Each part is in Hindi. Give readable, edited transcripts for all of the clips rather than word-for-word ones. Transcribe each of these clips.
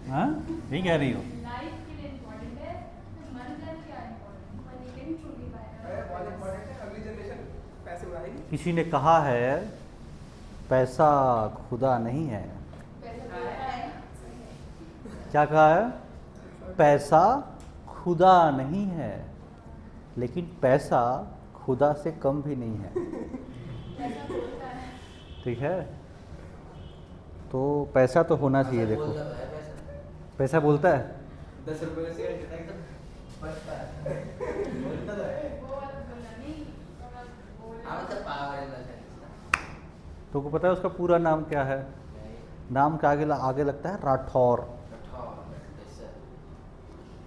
हाँ, नहीं कह रही हो? लाइफ के लिए इम्पोर्टेंट है, तो मर जाए क्या इम्पोर्टेंट, पर ये कैन ट्रूली बहुत इम्पोर्टेंट है, अगली जनरेशन पैसे उड़ाएगी। किसी ने कहा है पैसा खुदा नहीं है। क्या कहा है? पैसा खुदा नहीं है, लेकिन पैसा खुदा से कम भी नहीं है। ठीक है, तो पैसा तो होना चाहिए। देखो, पैसा बोलता है। 10 रुपये से एकदम बचता है। बोलता तो है। वो वाला बोलना नहीं, तो को पता है उसका पूरा नाम क्या है? नाम के आगे लगता है राठौर,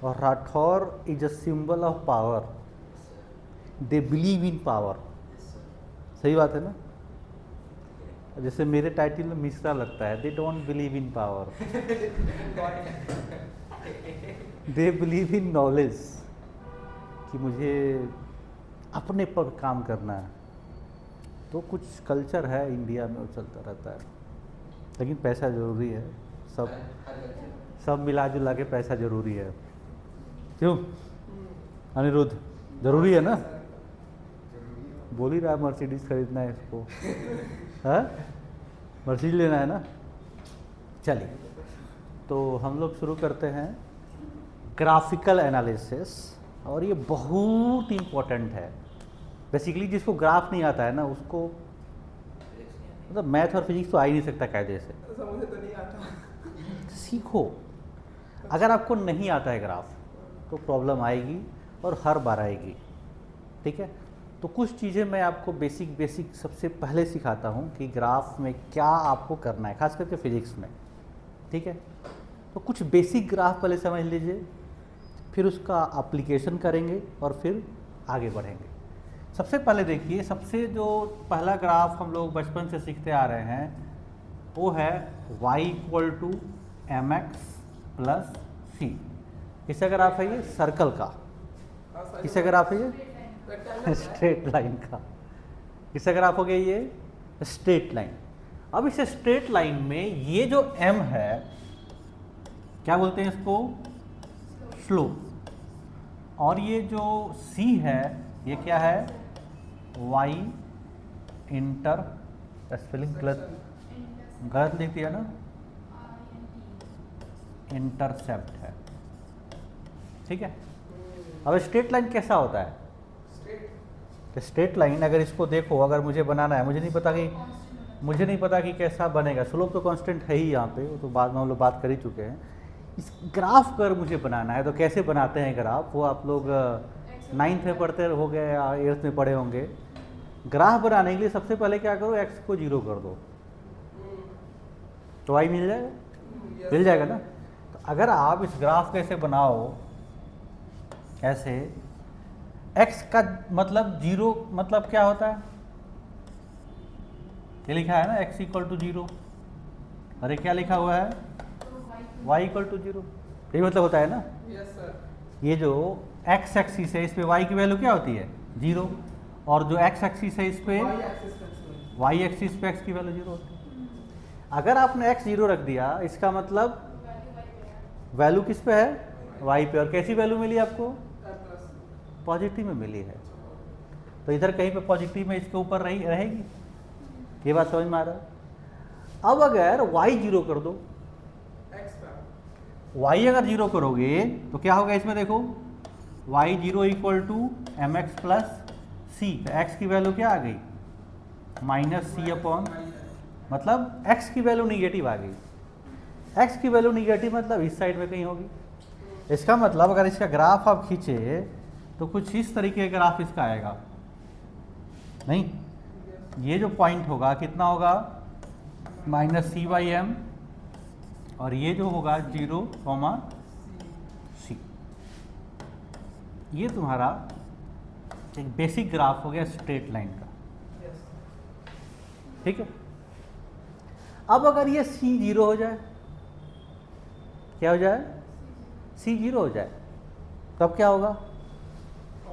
और Rathore is a symbol of power. They believe in power. सही बात है ना? जैसे मेरे टाइटल में मिश्रा लगता है, they don't believe in power, they believe in knowledge, कि मुझे अपने पर काम करना है। तो कुछ कल्चर है इंडिया में, वो चलता रहता है, लेकिन पैसा ज़रूरी है। सब मिला जुला के पैसा ज़रूरी है। क्यों अनिरुद्ध? ज़रूरी है ना? बोल ही रहा है मर्सिडीज खरीदना है इसको। हाँ, मर्सिडीज लेना है ना? चलिए, तो हम लोग शुरू करते हैं ग्राफिकल एनालिसिस, और ये बहुत इम्पोर्टेंट है। बेसिकली जिसको ग्राफ नहीं आता है ना, उसको मतलब मैथ और फिजिक्स तो आ ही नहीं सकता कायदे से। मुझे तो नहीं आता। सीखो। अगर आपको नहीं आता है ग्राफ तो प्रॉब्लम आएगी, और हर बार आएगी। ठीक है, तो कुछ चीज़ें मैं आपको बेसिक सबसे पहले सिखाता हूँ कि ग्राफ में क्या आपको करना है, खास करके फिजिक्स में। ठीक है, तो कुछ बेसिक ग्राफ पहले समझ लीजिए, फिर उसका एप्लीकेशन करेंगे और फिर आगे बढ़ेंगे। सबसे पहले देखिए, सबसे जो पहला ग्राफ हम लोग बचपन से सीखते आ रहे हैं वो है y = mx + c। किसका ग्राफ है ये? सर्कल का। किसका ग्राफ है ये? स्ट्रेट लाइन का। किसका ग्राफ हो गया ये? Straight line. अब इस स्ट्रेट लाइन में ये जो m है, क्या बोलते हैं इसको? स्लोप। और ये जो c है, ये क्या है? y इंटर, स्पेलिंग गलत लिख दिया ना, इंटरसेप्ट है। ठीक है, अब स्ट्रेट लाइन कैसा होता है? स्ट्रेट लाइन अगर इसको देखो, अगर मुझे बनाना है, मुझे नहीं पता कि कैसा बनेगा। स्लोप तो कांस्टेंट है ही यहाँ पे, वो तो बाद में हम लोग बात कर ही चुके हैं। इस ग्राफ कर मुझे बनाना है, तो कैसे बनाते हैं ग्राफ? वो आप लोग 9th में पढ़ते हो गए या 8th में पढ़े होंगे। ग्राफ बनाने के लिए सबसे पहले क्या करो? x को 0 कर दो, तो y मिल जाएगा। मिल जाएगा ना? तो अगर आप इस ग्राफ को ऐसे बनाओ, ऐसे, x का मतलब 0 मतलब क्या होता है? ये लिखा है ना x = 0, अरे क्या लिखा हुआ है? y = 0। यही मतलब होता है ना? Yes sir. ये जो x एक्सिस है, इस पे y की वैल्यू क्या होती है? 0, और जो x एक्सिस है, इस पे y एक्सिस पे x की वैल्यू 0 होती है। अगर आपने x 0 रख दिया, इसका मतलब वैल्यू किस पे है? y पे। और कैसी वैल्यू मिली आपको? पॉजिटिव में मिली है। तो इधर कहीं पे पॉजिटिव में इसके ऊपर रहेगी। ये बात समझ में आ रहा है? अब अगर y 0 कर दो, y अगर 0 करोगे तो क्या होगा इसमें? देखो, y 0 = mx + c। x की वैल्यू क्या आ गई? -c/, मतलब x की वैल्यू निगेटिव आ गई। x की वैल्यू निगेटिव मतलब इस साइड में कहीं होगी। इसका मतलब अगर इसका ग्राफ आप खींचे तो कुछ इस तरीके का ग्राफ इसका आएगा। नहीं, ये जो पॉइंट होगा कितना होगा? -c/m, और ये जो होगा 0, c। ये तुम्हारा एक बेसिक ग्राफ हो गया स्ट्रेट लाइन का। ठीक है, अब अगर ये c 0 हो जाए, क्या हो जाए? c 0 हो जाए, तब क्या होगा?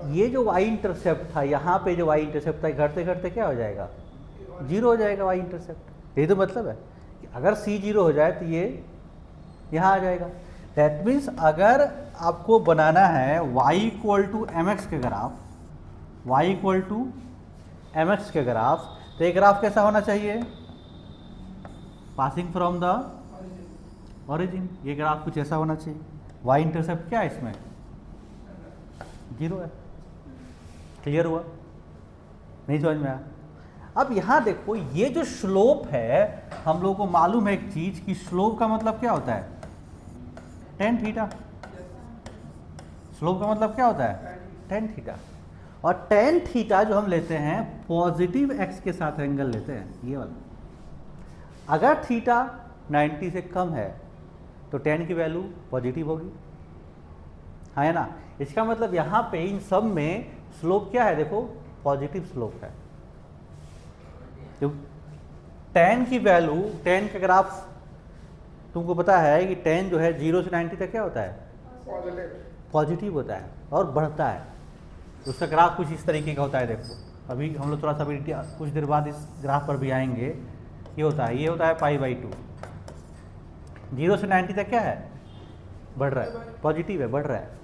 ये जो y इंटरसेप्ट था, यहाँ पे जो y इंटरसेप्ट था, घटते घटते क्या हो जाएगा? 0 हो जाएगा y इंटरसेप्ट। यही तो मतलब है कि अगर c 0 हो जाए तो ये यहाँ आ जाएगा। दैट मीन्स अगर आपको बनाना है y equal to M X के graph, y equal to M X के ग्राफ, तो ये ग्राफ कैसा होना चाहिए? Passing from the origin. ये ग्राफ कुछ ऐसा होना चाहिए। y इंटरसेप्ट क्या है इसमें? 0 है। क्लियर हुआ? नहीं समझ में आया? अब यहाँ देखो, ये जो स्लोप है, हम लोगों को मालूम है एक चीज कि स्लोप का मतलब क्या होता है? tan theta. स्लोप का मतलब क्या होता है? tan theta. और tan थीटा जो हम लेते हैं पॉजिटिव x के साथ एंगल लेते हैं, ये वाला। अगर थीटा 90 से कम है तो tan की वैल्यू पॉजिटिव होगी, हाँ है ना? इसका मतलब यहाँ पे इन सब में स्लोप क्या है? देखो पॉजिटिव स्लोप है। तो tan की वैल्यू, tan का ग्राफ तुमको पता है कि tan जो है 0 से 90 तक क्या होता है? पॉजिटिव होता है और बढ़ता है। उसका ग्राफ कुछ इस तरीके का होता है। देखो अभी हम लोग थोड़ा सा अभी कुछ देर बाद इस ग्राफ पर भी आएंगे। ये होता है π/2। 0 से 90 तक क्या है? बढ़ रहा है, पॉजिटिव है, बढ़ रहा है।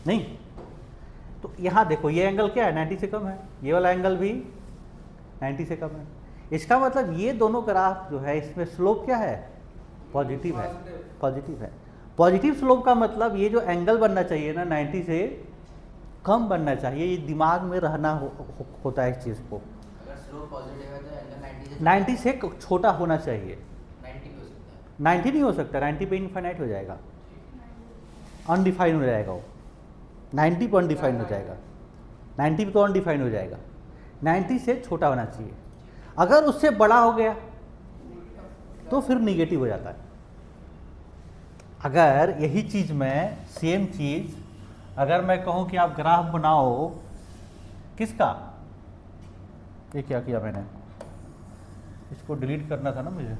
नहीं तो यहाँ देखो ये एंगल क्या है? 90 से कम है। ये वाला एंगल भी 90 से कम है। इसका मतलब ये दोनों ग्राफ जो है इसमें स्लोप क्या है? पॉजिटिव है। पॉजिटिव है। पॉजिटिव स्लोप का मतलब ये जो एंगल बनना चाहिए ना 90 से कम बनना चाहिए। ये दिमाग में रहना होता है इस चीज़ को। अगर स्लोप पॉजिटिव है तो एंगल 90 से छोटा होना चाहिए। 90 भी हो सकता है। 90 नहीं हो सकता, 90 पे इनफाइनाइट हो जाएगा, अनडिफाइन हो जाएगा वो। 90 पे अनडिफाइन हो जाएगा, 90 पे तो अनडिफाइन हो जाएगा। 90 से छोटा होना चाहिए। अगर उससे बड़ा हो गया तो फिर निगेटिव हो जाता है। अगर यही चीज़ में सेम चीज़ अगर मैं कहूँ कि आप ग्राफ बनाओ किसका, ये क्या किया मैंने, इसको डिलीट करना था ना मुझे।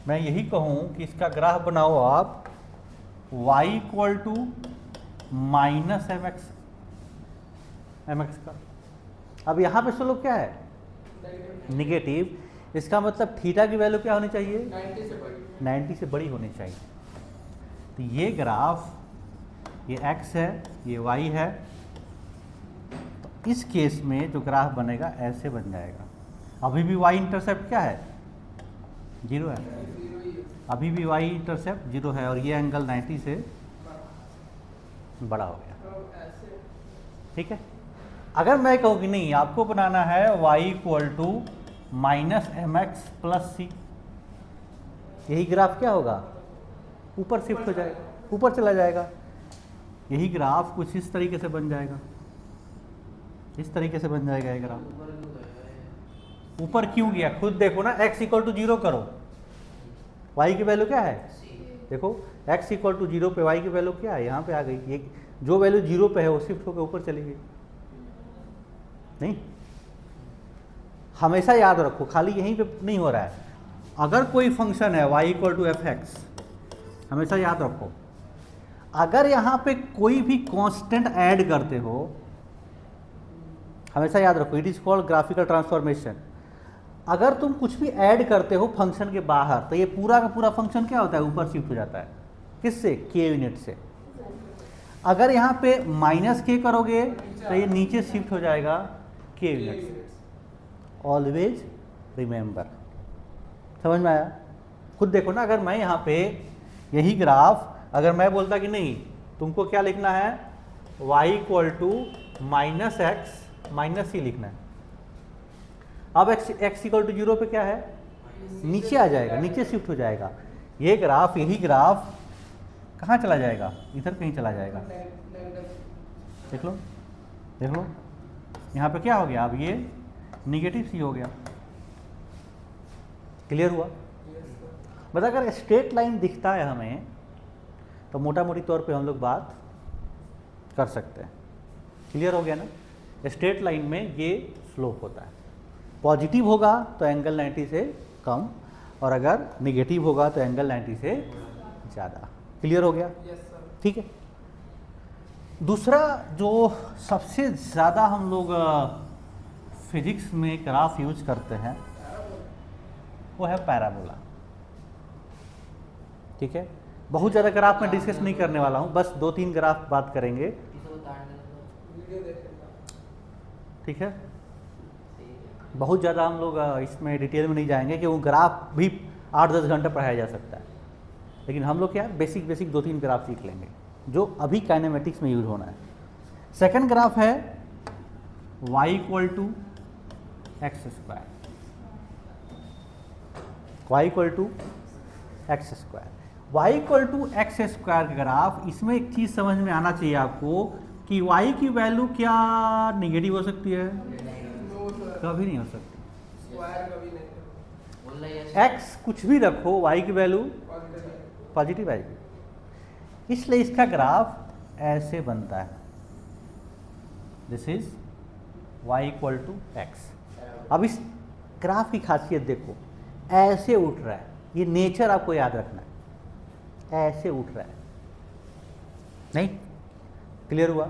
मैं यही कहूँ कि इसका ग्राफ बनाओ आप y equal to minus M x का। अब यहाँ पे स्लोप क्या है? निगेटिव। इसका मतलब थीटा की वैल्यू क्या होनी चाहिए? 90 से बड़ी होनी चाहिए। तो ये ग्राफ, ये x है, ये y है। तो इस केस में जो ग्राफ बनेगा ऐसे बन जाएगा। अभी भी y इंटरसेप्ट क्या है? 0 है। अभी भी y इंटरसेप्ट 0 है और ये एंगल 90 से बड़ा हो गया। ठीक है। अगर मैं कहूँ कि नहीं आपको बनाना है y equal to minus M X plus C, यही ग्राफ क्या होगा? ऊपर शिफ्ट हो जाएगा, ऊपर चला जाएगा। यही ग्राफ कुछ इस तरीके से बन जाएगा, इस तरीके से बन जाएगा ये ग्राफ। ऊपर क्यों गया? खुद देखो ना, x इक्वल टू 0 करो, y की वैल्यू क्या है? देखो x इक्वल टू 0 पे y की वैल्यू क्या है? यहाँ पे आ गई। ये जो वैल्यू 0 पे है वो शिफ्ट होकर ऊपर चली गई। नहीं, हमेशा याद रखो, खाली यहीं पे नहीं हो रहा है। अगर कोई फंक्शन है y equal to f x, हमेशा याद रखो, अगर यहाँ पे कोई भी कांस्टेंट ऐड करते हो, हमेशा याद रखो, it is called graphical transformation. अगर तुम कुछ भी ऐड करते हो फंक्शन के बाहर, तो ये पूरा का पूरा फंक्शन क्या होता है? ऊपर शिफ्ट हो जाता है। किससे? k यूनिट से। अगर यहाँ पे माइनस k करोगे तो ये नीचे शिफ्ट हो जाएगा k यूनिट से। Always remember. समझ में आया? खुद देखो ना, अगर मैं यहाँ पे यही ग्राफ अगर मैं बोलता कि नहीं तुमको क्या लिखना है, y equal to minus X minus C लिखना है। अब x इक्वल टू 0 पे क्या है? नीचे आ जाएगा, नीचे शिफ्ट हो जाएगा। ये ग्राफ, यही ग्राफ कहाँ चला जाएगा? इधर कहीं चला जाएगा। देख लो, देख लो, यहाँ पे क्या हो गया? अब ये निगेटिव सी हो गया। क्लियर हुआ? बस अगर स्ट्रेट लाइन दिखता है हमें तो मोटा मोटी तौर पे हम लोग बात कर सकते हैं। क्लियर हो गया ना? स्ट्रेट लाइन में ये स्लोप होता है। पॉजिटिव होगा तो एंगल 90 से कम, और अगर निगेटिव होगा तो एंगल 90 से ज़्यादा। क्लियर हो गया? ठीक है। दूसरा जो सबसे ज़्यादा हम लोग फिजिक्स में ग्राफ यूज करते हैं वो है पैराबोला। ठीक है, बहुत ज़्यादा ग्राफ में डिस्कस नहीं करने वाला हूँ, बस 2-3 ग्राफ बात करेंगे, वीडियो देख लेता ठीक है। बहुत ज़्यादा हम लोग इसमें डिटेल में नहीं जाएंगे कि वो ग्राफ भी 8-10 घंटे पढ़ाया जा सकता है, लेकिन हम लोग क्या बेसिक 2-3 ग्राफ सीख लेंगे जो अभी काइनेमेटिक्स में यूज होना है। सेकंड ग्राफ है y equal to x square, y equal to x square, y equal to x square का ग्राफ। इसमें एक चीज़ समझ में आना चाहिए आपको कि y की वैल्यू क्या निगेटिव हो सकती है? नो सर, कभी नहीं हो सकती। स्क्वायर कभी नहीं x कुछ भी रखो, y की वैल्यू पॉजिटिव है। पॉजिटिव आएगी, इसलिए इसका ग्राफ ऐसे बनता है, this is y equal to x. अब इस ग्राफ की खासियत देखो, ऐसे उठ रहा है, ये नेचर आपको याद रखना है, ऐसे उठ रहा है। नहीं क्लियर हुआ?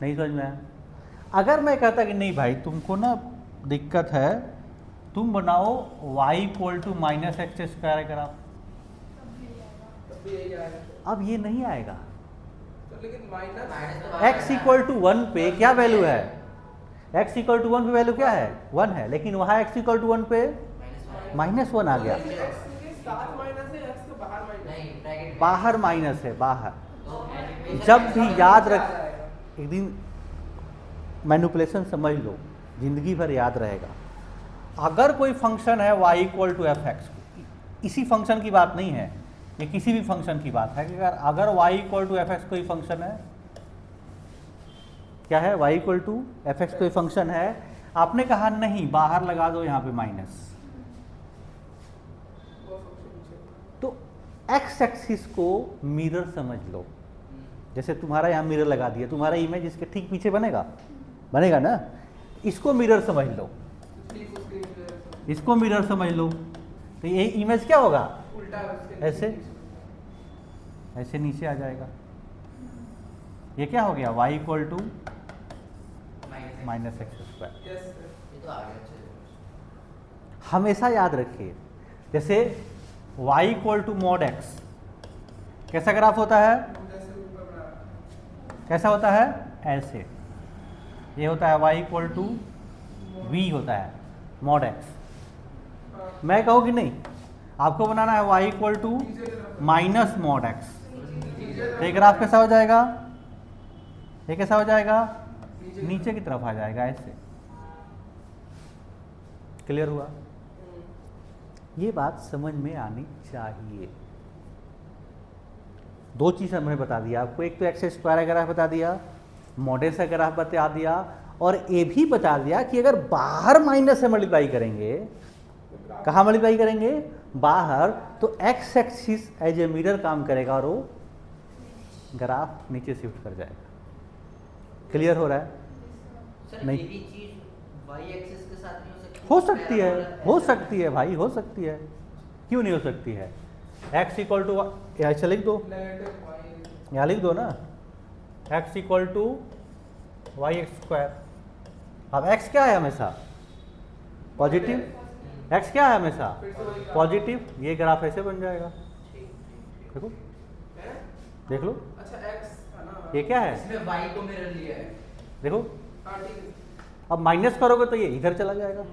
नहीं समझ में आया? अगर मैं कहता कि नहीं भाई तुमको ना दिक्कत है, तुम बनाओ y equal to minus x square graph, तब भी यही आएगा अब ये नहीं आएगा। तो, लेकिन माइनस x इक्वल टू 1 पे क्या वैल्यू है? x इक्वल टू 1 पे वैल्यू क्या है? 1 है, लेकिन वहाँ x इक्वल टू 1 पे -1 आ गया। एक्स के साथ माइनस है, एक्स के बाहर माइनस बाहर माइनस है, बाहर। जब भी याद रख, एक दिन मैनिपुलेशन समझ लो, जिंदगी भर याद रहेगा। अगर कोई फंक्शन है y equal to f x, इसी फंक्शन की बात नहीं है, ये किसी भी फंक्शन की बात है कि अगर y equal to f x कोई फंक्शन है, क्या है? y equal to f x कोई फंक्शन है, आपने कहा नहीं बाहर लगा दो यहाँ पे माइनस, तो x एक्सिस को मिरर समझ लो। जैसे तुम्हारा यहाँ मिरर लगा दिया, तुम्हारा इमेज इसके ठीक पीछे बनेगा, बनेगा ना, इसको मिरर समझ लो, इसको मिरर समझ लो, तो ये इमेज क्या होगा? उल्टा उसके ऐसे ऐसे नीचे आ जाएगा। ये क्या हो गया? y equal to minus x square. Yes sir, हमेशा याद रखिए, जैसे y equal to mod x, कैसा ग्राफ होता है? जैसे ऊपर बना कैसा होता है? ऐसे। ये होता है y इक्वल टू v होता है मॉड एक्स। मैं कहूँ कि नहीं, आपको बनाना है y equal to minus mod x, तो ये ग्राफ कैसा हो जाएगा? ये कैसा हो जाएगा? नीचे की तरफ आ जाएगा, ऐसे। क्लियर हुआ? ये बात समझ में आनी चाहिए। दो चीज़ हमने बता दिया आपको, एक तो एक्स स्क्वायर का ग्राफ बता दिया, मॉडेल का ग्राफ बता दिया, और ये भी बता दिया कि अगर बाहर माइनस से मल्टीप्लाई करेंगे, कहाँ मल्टीप्लाई करेंगे? बाहर, तो x axis as a mirror काम करेगा और वो ग्राफ नीचे शिफ्ट कर जाएगा। क्लियर हो रहा है? सर नहीं। ये भी चीज y एक्सिस के साथ नहीं हो सकती? हो सकती है, हो सकती है भाई, हो सकती है, क्यों नहीं हो सकती है? x इक्वल टू, ऐसे लिख दो, नेगेटिव y यहाँ लिख दो ना, x equal to y x square. अब x क्या है हमेशा? पॉजिटिव। x क्या है हमेशा? पॉजिटिव। ये ग्राफ ऐसे बन जाएगा, देखो, है। देख लो, अच्छा एक्स है ना, ये क्या है? इसमें y को मिरर लिया है। देखो, हाँ ठीक है। अब माइनस करोगे तो ये इधर चला जाएगा,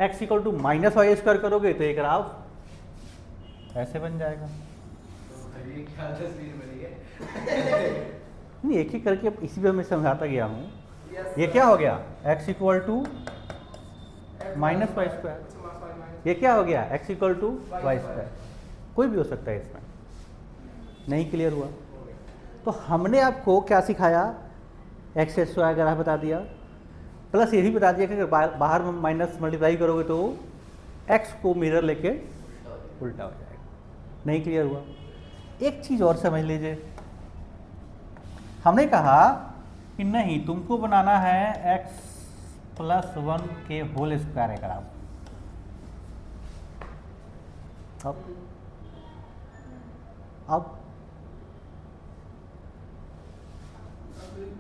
x equal to minus y square करोगे तो ये ग्राफ ऐसे बन जाएगा। ये क्या तस्वीर बनी है? नहीं, एक ही करके इसी पे मैं समझाता गया हूँ। यस ये क्या हो गया? x equal to minus y square. ये क्या हो गया? x equal to y square. कोई भी हो सकता है इसमें। नहीं क्लियर हुआ? तो हमने आपको क्या सिखाया? एक्स स्क्वायर ग्राफ बता दिया, प्लस ये भी बता दिया कि अगर बाहर में माइनस मल्टीप्लाई करोगे तो x को मिरर लेके उल्टा हो जाएगा। नहीं क्लियर हुआ? एक चीज़ और समझ लीजिए, हमने कहा कि नहीं तुमको बनाना है x प्लस 1 के होल स्क्वायर है ग्राफ। अब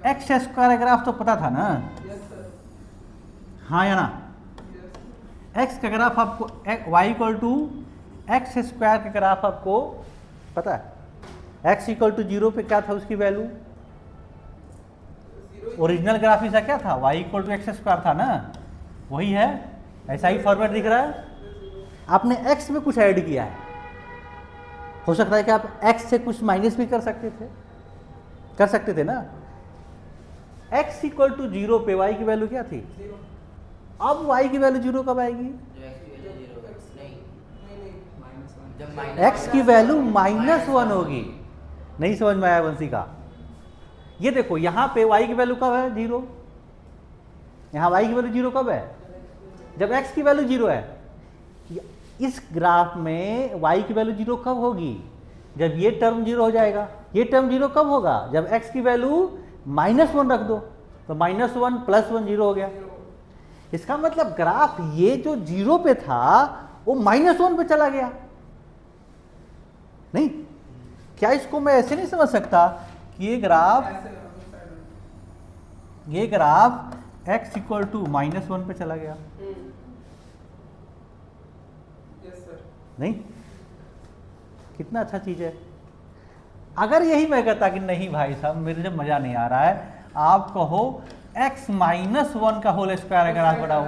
एक्स स्क्वायर ग्राफ तो पता था ना? यस सर, हाँ या ना? यस एक्स का ग्राफ आपको y equal to x square का ग्राफ आपको पता है? एक्स इक्वल टू 0 पे क्या था उसकी वैल्यू? ओरिजिनल ग्राफ इसका क्या था? y equal to x square था ना, वही है। ऐसा ही फॉर्मेट दिख रहा है। आपने x में कुछ ऐड किया है, हो सकता है कि आप x से कुछ माइनस भी कर सकते थे ना। x इक्वल टू 0 पे y की वैल्यू क्या थी? अब y की वैल्यू 0 कब आएगी? जो x की वैल्यू 0 नहीं, जब x की वैल्यू -1 होगी। नहीं समझ में आया वंशी का? ये देखो यहाँ पे y की वैल्यू कब है? 0। यहाँ y की वैल्यू 0 कब है? जब x की वैल्यू 0 है। इस ग्राफ में y की वैल्यू 0 कब होगी? जब ये टर्म 0 हो जाएगा। ये टर्म 0 कब होगा? जब x की वैल्यू -1 रख दो, तो -1 + 1 0 हो गया। इसका मतलब ग्राफ ये जो 0 पे था वो -1 पे चला गया। नहीं, क्या इसको मैं ऐसे नहीं समझ सकता कि ये ग्राफ x इक्वल टू -1 पे चला गया? नहीं, कितना अच्छा चीज है। अगर यही मैं कहता कि नहीं भाई साहब मेरे जब मजा नहीं आ रहा है, आप कहो x -1 का होल स्क्वायर ग्राफ बनाओ।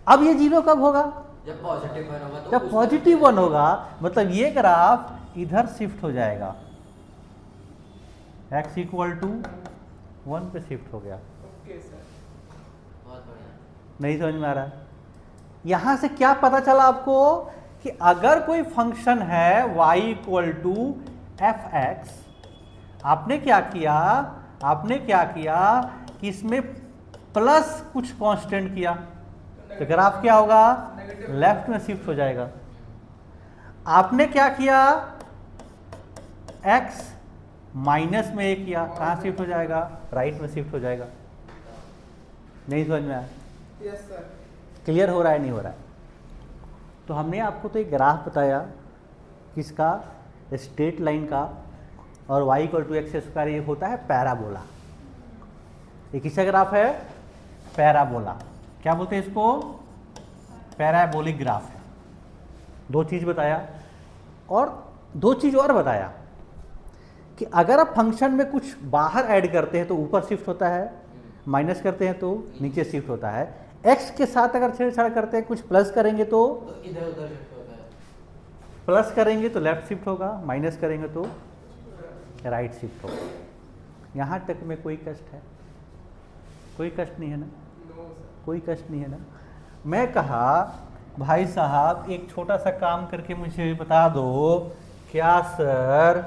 अब ये 0 कब होगा? जब पॉजिटिव 1 होगा तो जब पॉजिटिव 1 होगा, मतलब ये ग्राफ इधर शिफ्ट हो जाएगा, x इक्वल टू 1 पे शिफ्ट हो गया। बहुत बढ़िया। नहीं समझ में आ रहा है? यहां से क्या पता चला आपको कि अगर कोई फंक्शन है y इक्वल टू fx, आपने क्या किया कि इसमें प्लस कुछ कांस्टेंट किया, तो ग्राफ क्या होगा? लेफ्ट में शिफ्ट हो जाएगा। आपने क्या किया? x माइनस में एक किया, कहाँ शिफ्ट हो जाएगा? राइट में शिफ्ट हो जाएगा। नहीं समझ में आया? Yes sir. क्लियर हो रहा है नहीं हो रहा है? तो हमने आपको तो एक ग्राफ बताया किसका? स्ट्रेट लाइन का, और y equal to x square ये होता है पैराबोला। ये किसका ग्राफ है? पैराबोला। क्या बोलते हैं इसको? पैराबोलिक ग्राफ है। दो चीज़ बताया, और दो चीज़ और बताया कि अगर आप फंक्शन में कुछ बाहर ऐड करते हैं तो ऊपर शिफ्ट होता है, माइनस करते हैं तो नीचे शिफ्ट होता है। x के साथ अगर छेड़छाड़ करते हैं, कुछ प्लस करेंगे तो इधर उधर शिफ्ट होता है। प्लस करेंगे तो लेफ्ट शिफ्ट होगा, माइनस करेंगे तो राइट शिफ्ट होगा। यहाँ तक में कोई कष्ट है? कोई कष्ट नहीं है ना? कोई कष्ट नहीं है ना? मैं कहा भाई साहब एक छोटा सा काम करके मुझे बता दो। क्या सर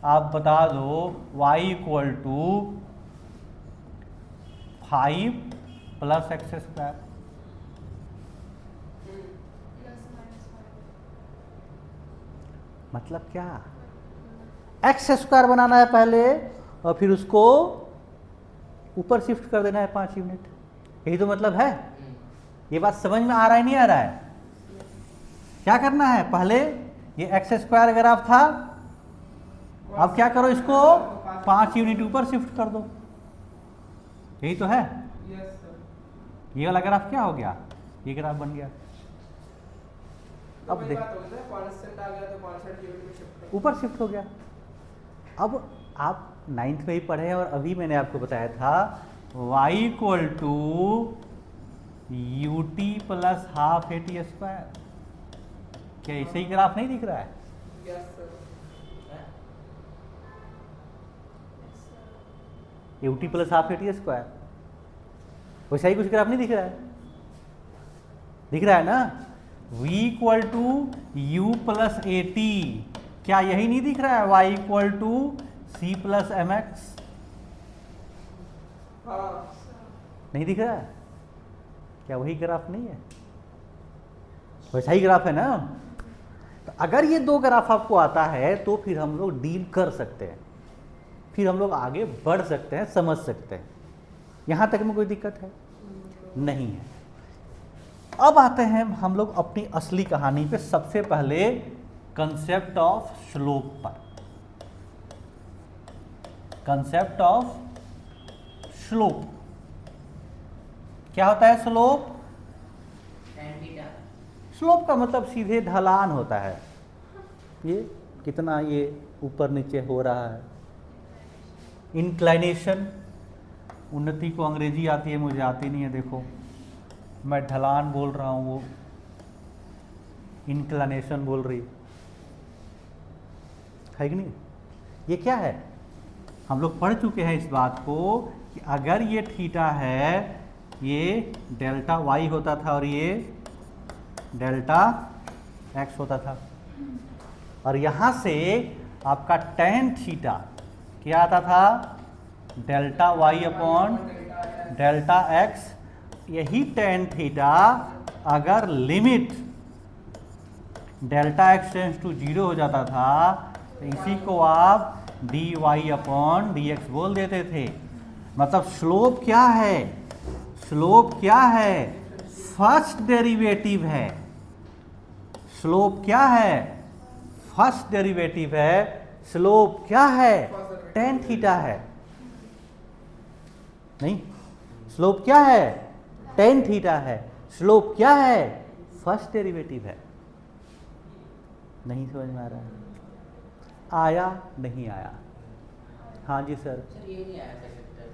आप बता दो y equal to 5 + x square. मतलब क्या? x स्क्वायर बनाना है पहले, और फिर उसको ऊपर शिफ्ट कर देना है 5 यूनिट। यही तो मतलब है। ये बात समझ में आ रहा है नहीं आ रहा है? क्या करना है? पहले ये एक्स स्क्वायर ग्राफ था, अब क्या करो, इसको 5 यूनिट ऊपर शिफ्ट कर दो। यही तो है। ये वाला ग्राफ क्या हो गया? ये ग्राफ बन गया। अब देख, ऊपर शिफ्ट हो गया। अब आप 9th में ही पढ़े हैं, और अभी मैंने आपको बताया था y equal to ut + ½ at square. क्या ऐसे ही ग्राफ नहीं दिख रहा है? ut + ½ at स्क्वायर, वैसा ही कुछ ग्राफ नहीं दिख रहा है? दिख रहा है ना? v equal to u + at, क्या यही नहीं दिख रहा है? y equal to c + mx, नहीं दिख रहा है? क्या वही ग्राफ नहीं है? वैसा ही ग्राफ है ना? तो अगर ये दो ग्राफ आपको आता है तो फिर हम लोग डील कर सकते हैं, फिर हम लोग आगे बढ़ सकते हैं, समझ सकते हैं। यहां तक में कोई दिक्कत है? नहीं है। अब आते हैं हम लोग अपनी असली कहानी पे। सबसे पहले कंसेप्ट ऑफ स्लोप पर। कंसेप्ट ऑफ स्लोप क्या होता है? स्लोप tan थीटा स्लोप का मतलब सीधे ढलान होता है, ये कितना ये ऊपर नीचे हो रहा है। इंक्लाइनेशन, उन्नति को अंग्रेजी आती है, मुझे आती नहीं है, देखो मैं ढलान बोल रहा हूँ, वो इंक्लाइनेशन बोल रही है कि नहीं। ये क्या है, हम लोग पढ़ चुके हैं इस बात को कि अगर ये थीटा है, ये डेल्टा वाई होता था और ये डेल्टा एक्स होता था, और यहाँ से आपका टेन थीटा क्या आता था, delta y upon delta x. यही टेन थीटा अगर limit delta x tends to 0 हो जाता था तो इसी को आप dy अपॉन dx बोल देते थे। मतलब स्लोप क्या है, स्लोप क्या है, फर्स्ट डेरिवेटिव है। स्लोप क्या है, फर्स्ट डेरिवेटिव है। स्लोप क्या है, टेन थीटा है। नहीं, स्लोप क्या है, टेन थीटा है। स्लोप क्या है, फर्स्ट डेरिवेटिव है। नहीं समझ में आ रहा है, आया नहीं आया? हाँ जी सर। सर ये नहीं आया सर,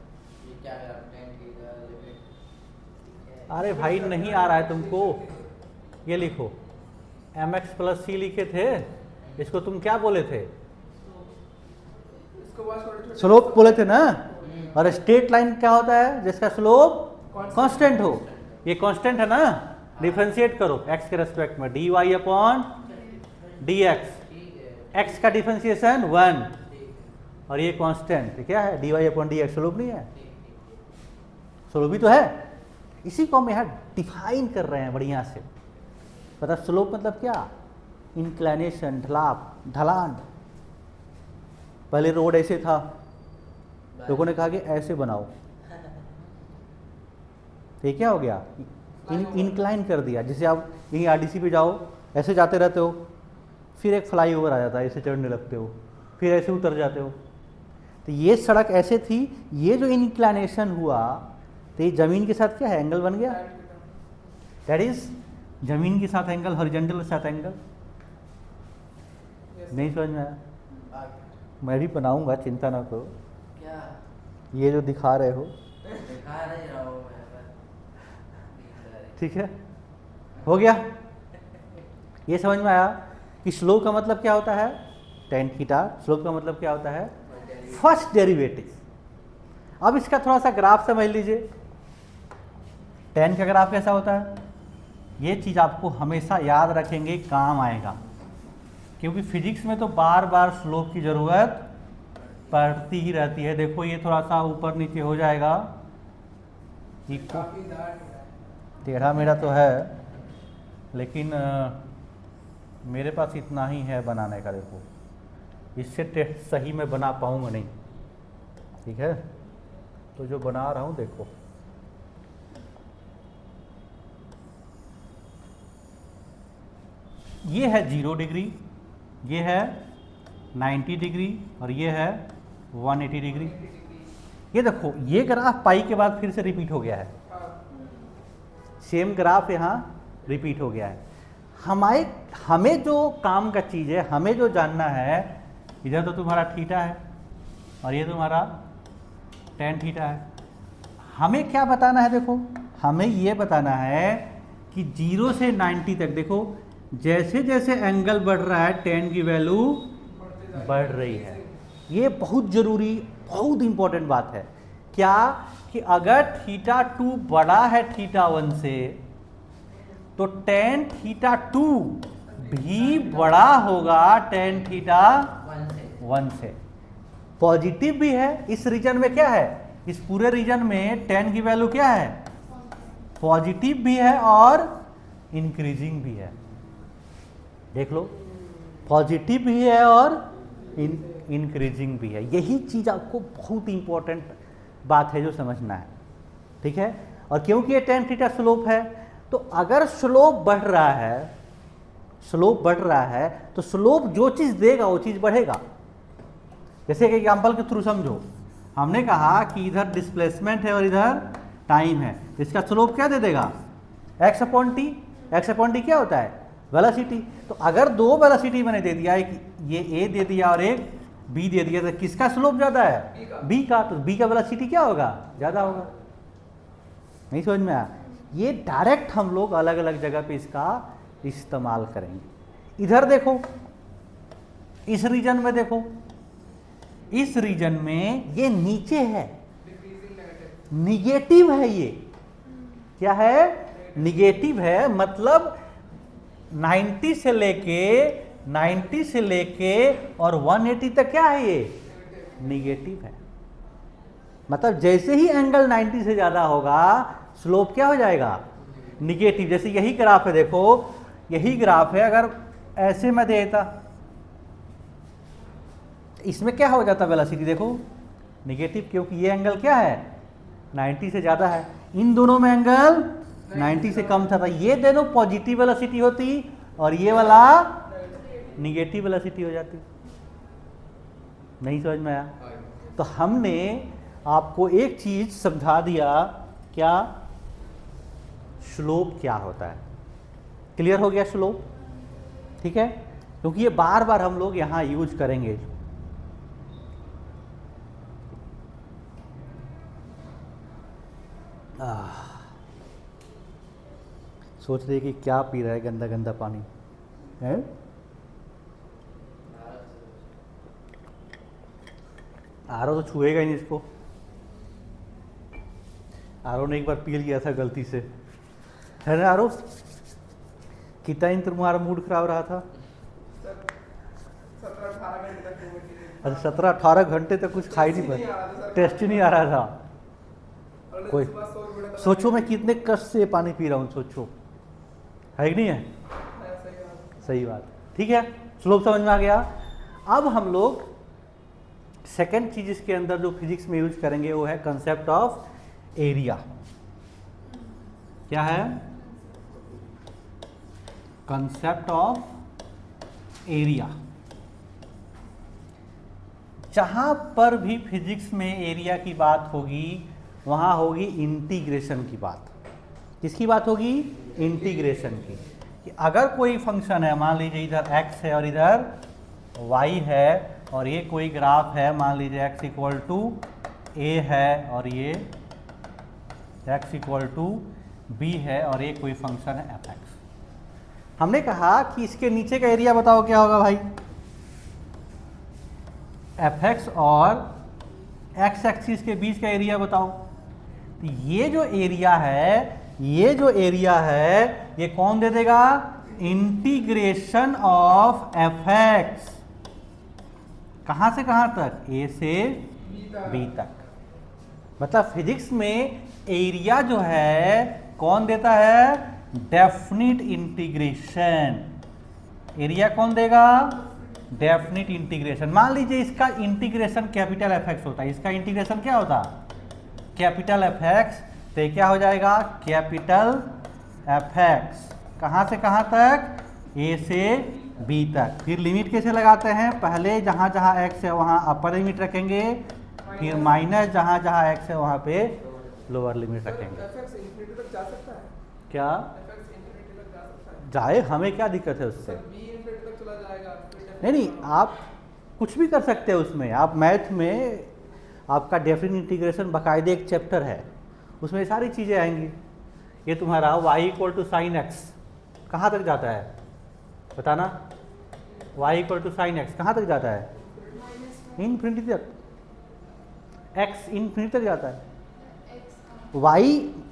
ये क्या करा, tan थीटा लिमिट। अरे भाई नहीं आ रहा है तुमको, ये लिखो mx प्लस सी लिखे थे, इसको तुम क्या बोले थे, स्लोप बोले थे ना। और स्ट्रेट लाइन क्या होता है, जिसका स्लोप कांस्टेंट हो। ये कांस्टेंट है ना, डिफरेंशिएट करो x के रेस्पेक्ट में, dy अपॉन dx, x का डिफरेंशिएशन 1 और ये कांस्टेंट क्या है, dy अपॉन dx। स्लोप नहीं है, स्लोप भी तो है, इसी को हम यहाँ डिफाइन कर रहे हैं बढ़िया से। पता स्लोप मतलब क्या, इंक्लाइनेशन, ढलान। पहले रोड ऐसे था, लोगों ने कहा कि ऐसे बनाओ, तो ये क्या हो गया, इंक्लाइन कर दिया। जैसे आप यहीं आरडीसी पे जाओ, ऐसे जाते रहते हो, फिर एक फ्लाईओवर आ जाता है, ऐसे चढ़ने लगते हो, फिर ऐसे उतर जाते हो। तो ये सड़क ऐसे थी, ये जो इंक्लाइनेशन हुआ तो ये ज़मीन के साथ क्या है, एंगल बन गया। दैट इज ज़मीन के साथ एंगल, हॉरिजॉन्टल के साथ एंगल। नहीं समझ में आया? मैं भी बनाऊंगा, चिंता ना करो। क्या ये जो दिखा रहे हो, दिखा नहीं रहा हूँ मैं बस। ठीक है, हो गया। ये समझ में आया कि स्लोप का मतलब क्या होता है, टेन थीटा। स्लोप का मतलब क्या होता है, फर्स्ट डेरिवेटिव। अब इसका थोड़ा सा ग्राफ समझ लीजिए। टेन का ग्राफ कैसा होता है, ये चीज़ आपको हमेशा याद रखेंगे, काम आएगा, क्योंकि फिजिक्स में तो बार बार स्लोप की ज़रूरत पड़ती ही रहती है। देखो ये थोड़ा सा ऊपर नीचे हो जाएगा, टेढ़ा मेढ़ा तो है, लेकिन मेरे पास इतना ही है बनाने का। देखो इससे सही में बना पाऊंगा नहीं, ठीक है। तो जो बना रहा हूँ देखो, ये है 0 डिग्री, ये है 90 डिग्री और ये है 180 डिग्री। ये देखो ये ग्राफ पाई के बाद फिर से रिपीट हो गया है, सेम ग्राफ यहाँ रिपीट हो गया है। हमें जो काम का चीज़ है, हमें जो जानना है, इधर तो तुम्हारा थीटा है और ये तुम्हारा टेन थीटा है। हमें क्या बताना है, देखो हमें ये बताना है कि 0 से 90 तक, देखो जैसे जैसे एंगल बढ़ रहा है टेन की वैल्यू बढ़ रही है। ये बहुत ज़रूरी, बहुत इंपॉर्टेंट बात है। क्या कि अगर थीटा 2 बड़ा है थीटा 1 से, तो टेन थीटा 2 भी बड़ा होगा टेन थीटा 1 से। पॉजिटिव भी है, इस रीजन में क्या है, इस पूरे रीजन में टेन की वैल्यू क्या है, पॉजिटिव भी है और इंक्रीजिंग भी है। देख लो, पॉजिटिव भी है और इंक्रीजिंग भी है। यही चीज़ आपको बहुत इंपॉर्टेंट बात है जो समझना है, ठीक है। और क्योंकि ये टेन थीटा स्लोप है, तो अगर स्लोप बढ़ रहा है, स्लोप बढ़ रहा है, तो स्लोप जो चीज़ देगा वो चीज़ बढ़ेगा। जैसे कि एग्जाम्पल के थ्रू समझो, हमने कहा कि इधर डिस्प्लेसमेंट है और इधर टाइम है, इसका स्लोप क्या दे देगा, x upon T. X upon D क्या होता है? वेलोसिटी। तो अगर दो वेलोसिटी मैंने दे दिया, एक ये ए दे दिया और एक बी दे दिया, तो किसका स्लोप ज़्यादा है? बी का। तो बी का वेलोसिटी क्या होगा? ज़्यादा होगा। नहीं समझ में आया? ये डायरेक्ट हम लोग अलग अलग जगह पे इसका इस्तेमाल करेंगे। इधर देखो, इस रीजन में देखो, इस रीजन में ये नीचे है, निगेटिव है। ये क्या है? निगेटिव है। मतलब 90 से लेके और 180 तक क्या है? ये निगेटिव है। मतलब जैसे ही एंगल 90 से ज्यादा होगा, स्लोप क्या हो जाएगा? निगेटिव। जैसे यही ग्राफ है, देखो यही ग्राफ है, अगर ऐसे मैं देता, इसमें क्या हो जाता? वेलोसिटी देखो निगेटिव, क्योंकि ये एंगल क्या है? 90 से ज्यादा है। इन दोनों में एंगल 90 से कम था। ये दोनों पॉजिटिव वेलोसिटी होती और ये वाला निगेटिव वेलोसिटी हो जाती। नहीं समझ में आया? तो हमने आपको एक चीज समझा दिया, क्या? स्लोप क्या होता है। क्लियर हो गया स्लोप? ठीक है, क्योंकि ये बार बार हम लोग यहां यूज करेंगे। सोच रहे कि क्या पी रहा है गंदा गंदा पानी है? आरओ तो छुएगा ही नहीं इसको। आरओ ने एक बार पी लिया था गलती से, है ना आरओ? कितना दिन तुम्हारा मूड खराब रहा था? 17-18 घंटे तक कुछ खा ही नहीं पाया, टेस्ट ही नहीं आ रहा था। कोई सोचो मैं कितने कष्ट से पानी पी रहा हूँ, सोचो, है कि नहीं है? सही बात। ठीक है, स्लोप समझ में आ गया। अब हम लोग सेकंड चीज इसके अंदर जो फिजिक्स में यूज करेंगे वो है कंसेप्ट ऑफ एरिया। क्या है? Concept of area. जहां पर भी फिजिक्स में एरिया की बात होगी, वहां होगी इंटीग्रेशन की बात। किसकी बात होगी? इंटीग्रेशन की। कि अगर कोई फंक्शन है, मान लीजिए इधर x है और इधर y है, और ये कोई ग्राफ है, मान लीजिए x इक्वल टू a है और ये x इक्वल टू b है, और ये कोई फंक्शन है fx। हमने कहा कि इसके नीचे का एरिया बताओ क्या होगा भाई? fx और x एक्सिस के बीच का एरिया बताओ। तो ये जो एरिया है, ये कौन दे देगा? Integration of fx। कहां से कहां तक? a से b तक। मतलब फिजिक्स में एरिया जो है कौन देता है? Definite integration. एरिया कौन देगा? Definite integration. मान लीजिए इसका इंटीग्रेशन कैपिटल fx होता है, इसका इंटीग्रेशन क्या होता? Capital fx। तो ये क्या हो जाएगा? Capital fx। कहाँ से कहाँ तक? a से b तक। फिर लिमिट कैसे लगाते हैं? पहले जहाँ जहाँ x है वहाँ अपर लिमिट रखेंगे, फिर माइनस जहाँ जहाँ x है वहाँ पे लोअर लिमिट रखेंगे। fx इंफिनिटी तक जा सकता है? क्या fx इंफिनिटी तक जा सकता है? जाए, हमें क्या दिक्कत है उससे? b इंफिनिटी तक चला जाएगा। नहीं, आप कुछ भी कर सकते हैं उसमें। आप मैथ में आपका डेफिनिट इंटीग्रेशन बाकायदे एक चैप्टर है, उसमें सारी चीज़ें आएंगी। ये तुम्हारा y equal to sine x कहाँ तक जाता है? बताना। y equal to sine x कहाँ तक जाता है? इनफिनिटी तक। x इनफिनिटी तक जाता है, y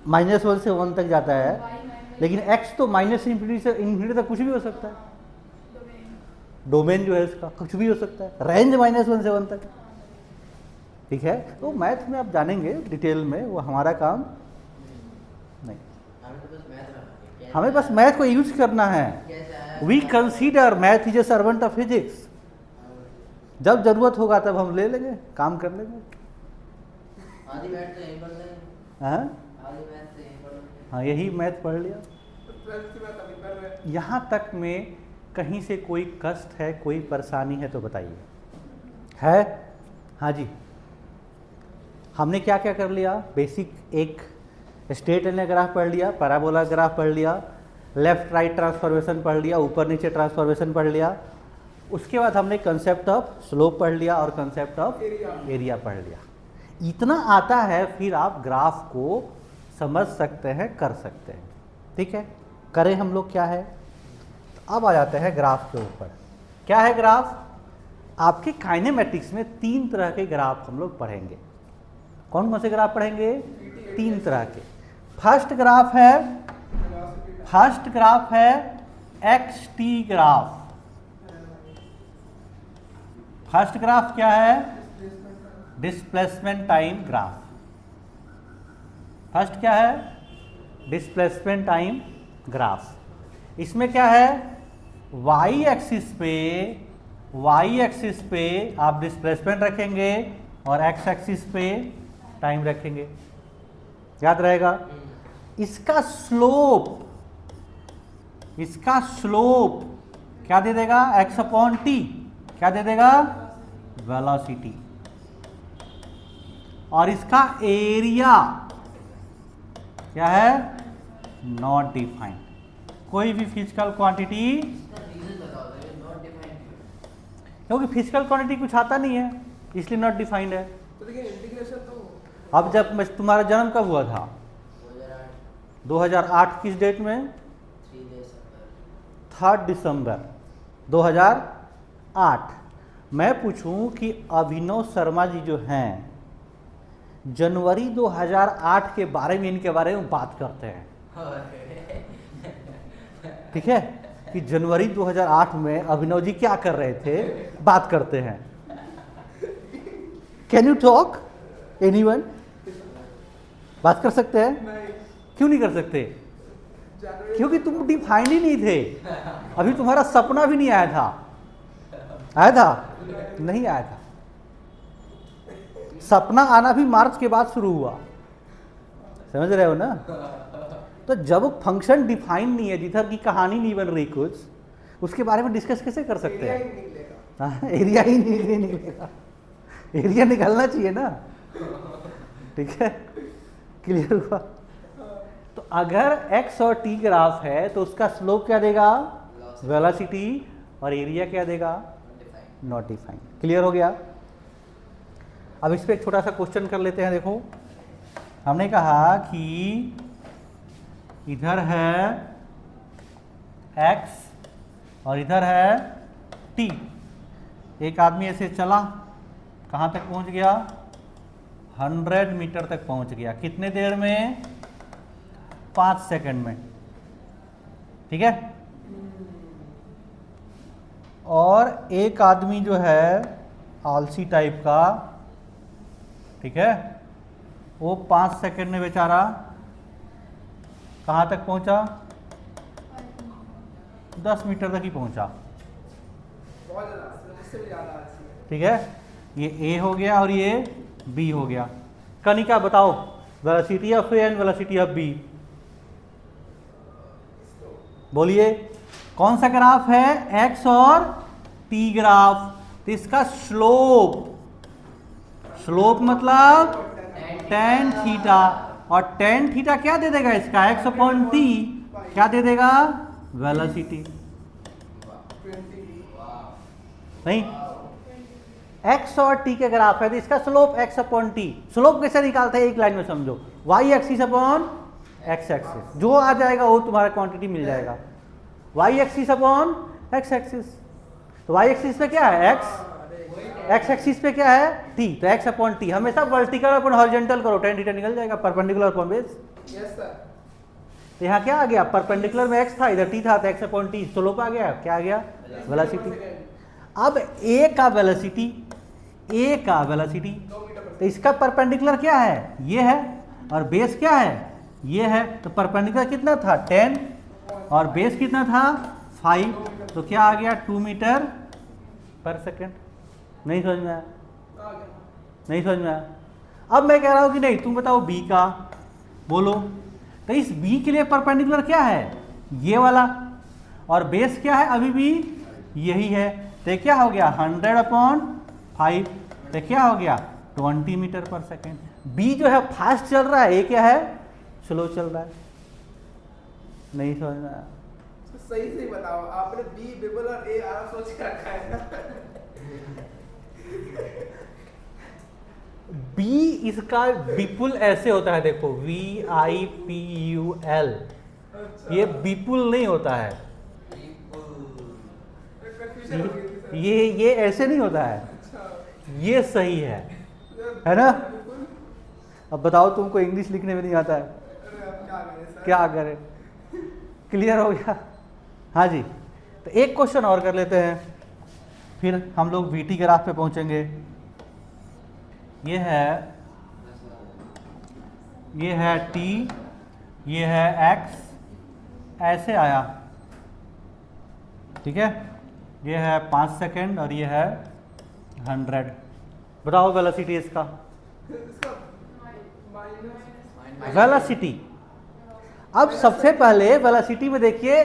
-1 से 1 तक जाता है, लेकिन x तो माइनस इनफिनिटी से इनफिनिटी तक कुछ भी हो सकता है। डोमेन जो है उसका कुछ भी हो सकता है, रेंज -1 से 1 तक। ठीक है, तो मैथ में आप जानेंगे डिटेल में, वो हमारा काम नहीं। हमें बस मैथ को यूज करना है। We consider math is a servant of physics. जब जरूरत होगा तब हम ले लेंगे, काम कर लेंगे। आधी मैथ तो यहीं पढ़ लेंगे। हाँ आधी मैथ तो यहीं पढ़ लेंगे। हाँ, यही मैथ पढ़ लिया। ट्वेल्थ की बात अभी कर रहे हैं। यहाँ तक में कहीं से कोई कष्ट है, कोई परेशानी है तो बताइए। है? हाँ जी। हमने क्या क्या कर लिया? बेसिक एक स्ट्रेट लाइन ग्राफ पढ़ लिया, पैराबोला ग्राफ पढ़ लिया, लेफ्ट राइट ट्रांसफॉर्मेशन पढ़ लिया, ऊपर नीचे ट्रांसफॉर्मेशन पढ़ लिया। उसके बाद हमने कंसेप्ट ऑफ स्लोप पढ़ लिया और कंसेप्ट ऑफ एरिया पढ़ लिया। इतना आता है, फिर आप ग्राफ को समझ सकते हैं, कर सकते हैं। ठीक है, करें हम लोग क्या है। अब आ जाते हैं ग्राफ के ऊपर। क्या है ग्राफ? आपके काइनेमेटिक्स में 3 तरह के ग्राफ हम लोग पढ़ेंगे। कौन कौन से ग्राफ पढ़ेंगे? 3 तरह के। फर्स्ट ग्राफ है x T graph. First graph क्या है? Displacement time graph. फर्स्ट क्या है? Displacement time graph. इसमें क्या है? वाई एक्सिस पे आप डिस्प्लेसमेंट रखेंगे और एक्स एक्सिस पे टाइम रखेंगे। याद रहेगा? इसका स्लोप क्या दे देगा? X upon T. क्या दे देगा? वेलोसिटी। और इसका एरिया क्या है? Not defined. कोई भी फिजिकल क्वांटिटी, क्योंकि फिजिकल क्वांटिटी कुछ आता नहीं है इसलिए नॉट डिफाइंड है। तो लेकिन इंटीग्रेशन तो अब जब तुम्हारा जन्म कब हुआ था? 2008 किस डेट में? 3 दिसंबर 2008। मैं पूछूं कि अभिनव शर्मा जी जो हैं, जनवरी 2008 के बारे में, इनके बारे में बात करते हैं। ठीक है, कि जनवरी 2008 में अभिनव जी क्या कर रहे थे, बात करते हैं। Can you talk? एनीवन? बात कर सकते हैं? नहीं, क्यों नहीं कर सकते? जनवरी क्योंकि तुम डिफाइन ही नहीं थे। अभी तुम्हारा सपना भी नहीं आया था। आया था? नहीं आया था। सपना आना भी मार्च के बाद शुरू हुआ। समझ रहे हो ना? तो जब फंक्शन डिफाइन नहीं है, जिधर की कहानी नहीं बन रही कुछ, उसके बारे में डिस्कस कैसे कर सकते एरिया हैं? ही निकलेगा। हाँ, एरिया ही नहीं निकलेगा। एरिया निकलना चाहिए ना। ठीक है, क्लियर हुआ? तो अगर x और t ग्राफ है तो उसका स्लोप क्या देगा? वेलोसिटी। और एरिया क्या देगा? Not defined. क्लियर हो गया? अब इस पे एक छोटा सा क्वेश्चन कर लेते हैं। देखो, हमने कहा कि इधर है x और इधर है t। एक आदमी ऐसे चला, कहाँ तक पहुँच गया? 100 मीटर तक पहुँच गया। कितने देर में? 5 सेकंड में। ठीक है। और एक आदमी जो है आलसी टाइप का, ठीक है, वो 5 सेकंड में बेचारा कहाँ तक पहुंचा? 10 मीटर तक ही पहुंचा। बहुत ज़्यादा, इससे भी ज़्यादा आलसी है। ठीक है, ये A हो गया और ये B हो गया। कनिका बताओ, velocity of A and velocity of B। बोलिए, कौन सा ग्राफ है? x और t ग्राफ। तो इसका स्लोप मतलब tan थीटा। और tan थीटा क्या दे देगा इसका? x upon t। क्या दे देगा? वेलोसिटी। 20 नहीं, x और t के ग्राफ है तो इसका slope x upon t। Slope कैसे निकालते हैं? एक लाइन में समझो, y axis upon x axis. जो आ जाएगा वो तुम्हारा क्वांटिटी मिल जाएगा। y axis upon x axis. तो y एक्सिस पे क्या है? x एक्सिस पे क्या है? t। तो x अपॉन t। हमेशा वर्टिकल अपॉन हॉरिजॉन्टल करो, tan थीटा निकल जाएगा। Perpendicular upon base. Yes sir. तो यहाँ क्या आ गया? परपेंडिकुलर में x था, इधर t था, तो x अपॉन t। स्लोप आ गया। क्या आ गया? वेलोसिटी। अब a का वेलोसिटी, तो इसका परपेंडिकुलर क्या है? ये है। और बेस क्या है? ये है। तो परपेंडिकुलर कितना था? 10। और बेस कितना था? 5। तो क्या आ गया? 2 मीटर पर सेकेंड। नहीं समझ में आया? नहीं समझ में आया? अब मैं कह रहा हूँ कि नहीं, तुम बताओ b का, बोलो। तो इस b के लिए परपेंडिकुलर क्या है? ये वाला। और बेस क्या है? अभी भी यही है। तो क्या हो गया? 100/5। तो क्या हो गया? 20 मीटर पर सेकेंड। b जो है फास्ट चल रहा है, ये क्या है? स्लो चल रहा है। नहीं समझ में आया? सही से बताओ, आपने बी बिबल और ए आर सोच के रखा है ना? बी इसका विपुल ऐसे होता है, देखो VIPUL, अच्छा। ये विपुल नहीं होता है, कंफ्यूजन हो गई थी सर। ये ऐसे नहीं होता है, अच्छा। ये सही है ना? बिल्कुल। अब बताओ तुमको इंग्लिश लिखने में नहीं आता है, अरे अब क्या करें सर? क्या करें? क्लियर हो गया? हाँ जी, तो एक क्वेश्चन और कर लेते हैं, फिर हम लोग VT ग्राफ पे पहुंचेंगे। ये है T, ये है X, ऐसे आया, ठीक है? ये है 5 सेकेंड और ये है 100। बताओ वेलोसिटी इसका, इसका माइनस वेलोसिटी। अब सबसे पहले वेलोसिटी में देखिए